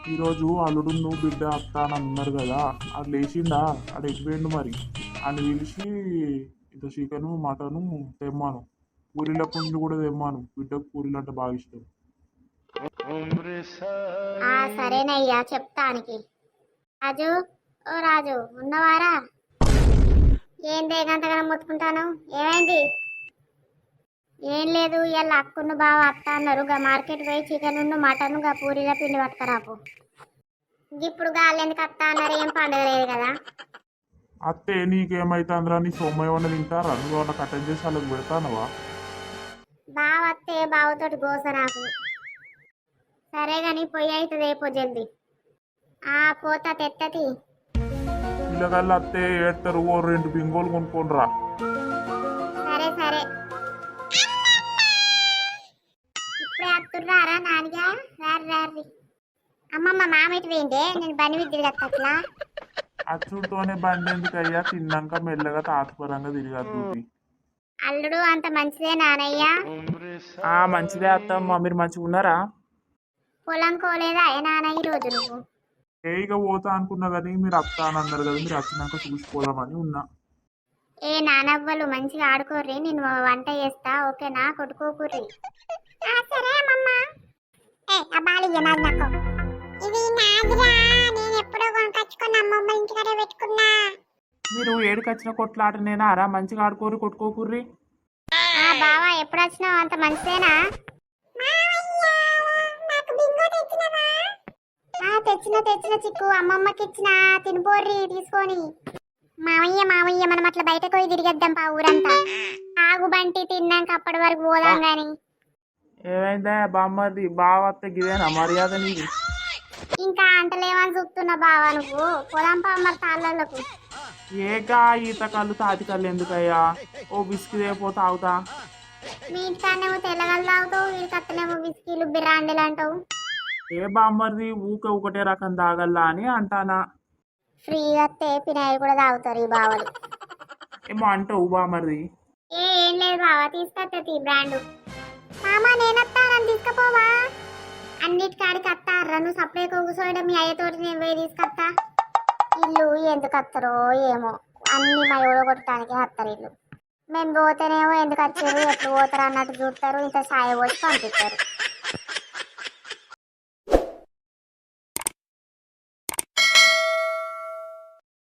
ఈరోజు అల్లుడు నువ్వు బిడ్డ అత్త అని అన్నారు కదా, అది లేచిండా అది ఎక్కిపోయిండు మరి అని పిలిచి ఇంత చికెను మటను తెమ్మాను. పూరీల పుంజు కూడా తెమ్మాను, బిడ్డకు పూరీలు అంటే బాగా ఇష్టం. సరేనయ్యా చెప్తానికి. రాజు, ఓ రాజు ఉన్నవారా? ఏం దేగంతగానం మొత్తుకుంటాను, ఏమైంది? ఏం లేదు, ఇలా అక్కును బాగా అత్త అన్నారు. గా మార్కెట్ పోయి చికెన్ మటన్ గా పూరీల పిండి పట్టుకరాపు. ఇప్పుడు గాలి ఎందుకు అత్త అన్నారు, ఏం పండుగ లేదు కదా. అత్తే నీకేమైతుందిరా, నీ సొమ్మ ఏమన్నా తింటారా? నువ్వు ఏమన్నా కట్టం చేసి వాళ్ళకి పెడతానవా? బావత్తే బావతోటి గోస నాకు. సరే గాని పొయ్యి అవుతుంది రేపు జల్ది. పోతా తెత్తతి. పిల్లగాళ్ళు అత్తే ఏడతారు, ఓ 2 బింగోలు కొనుక్కోనరా. సరే సరే, ఇప్పుడే అత్తుర్రారా నానిగా? రారి రారి. అమ్మమ్మ మామిటి వేయండి, నేను బండి మీద తిరగట్లా. అచ్చుడితోనే బండి ఎందుకయ్యా, తిన్నాక మెల్లగా తాత్పరంగా తిరిగద్దు. అల్లుడు అంత మంచిదే నానయ్య? మంచిదే అత్తమ్మ, మీరు మంచిగా ఉన్నారా? పొలం కోలేదా నానయ్య రోజు నువ్వు? ఇక పోతా అనుకున్నా కానీ మీరు అత్త అని అన్నారు కదా, మీరు వచ్చినాక చూసిపోదామని ఉన్నా. నానవ్వలు మంచిగా ఆడుకోర్రి, నేను వంట చేస్తా, ఓకేనా? కొట్టుకోకుర్రి. సరే అమ్మమ్మ. ఇది నాదిరా, నేను ఎప్పుడో కొనుకొచ్చుకున్న అమ్మమ్మ ఇంటికాడే పెట్టుకున్నా. మీరు ఏడుకొచ్చిన కొట్లాటనేనా రా, మంచిగా ఆడుకోరు కొట్టుకోకుర్రి. బావా ఎప్పుడు వచ్చినావు? అంత మంచిదేనా? తెచ్చిన చిక్కు అమ్మమ్మకి ఇచ్చిన, తినిపోర్రి తీసుకొని. మామయ్య మామయ్య మనం అట్లా బయటకు పోయి తిరిగేద్దాం పా ఊరంతా. ఆగు బంటి, తిన్నాక అప్పటి వరకు పోదాం గాని. ఏమైందా బామ్మది, బావత్త గిదేనా మర్యాద నీది? ఇంకా అంటలేమని చూస్తున్నా బావా, నువ్వు పోదాం పా మరి తాళ్ళకు. ఏకా ఈత కళ్ళు తాటి కళ్ళు ఎందుకయ్యా, ఓ బిస్కిట్ పో తాగుతా. మీ ఇంటికాడనేమో తెల్లగలు తాగుతావు, వీడికి అత్తనేమో బిస్కీలు బిరాండీలు అంటావు. ఏ బామ్మది ఒకటే రకం తాగల్లా అని అంటానా. ఫ్రీగా పినాయి కూడా తాగుతారు ఈ బావలు. ఏమో అంటావు బామ్మది. ఏం లేదు బావా, తీసుకొస్తా బ్రాండ్. మామా నేనత్తా, నన్ను తీసుకుపోవా? అన్నిటికాడికి అత్తారా, నువ్వు సపరేట్ కూర్చోయడం మీ అయ్యతోటి నేను పోయి తీసుకొస్తా. ఇల్లు ఎందుకు వస్తారో ఏమో, అన్ని మా ఎవడో కొట్టడానికి వస్తారు ఇల్లు. మేము పోతేనేమో ఎందుకు వచ్చారు, ఎట్లు పోతారు అన్నట్టు చూస్తారు, ఇంత సాయ పోసి పంపిస్తారు.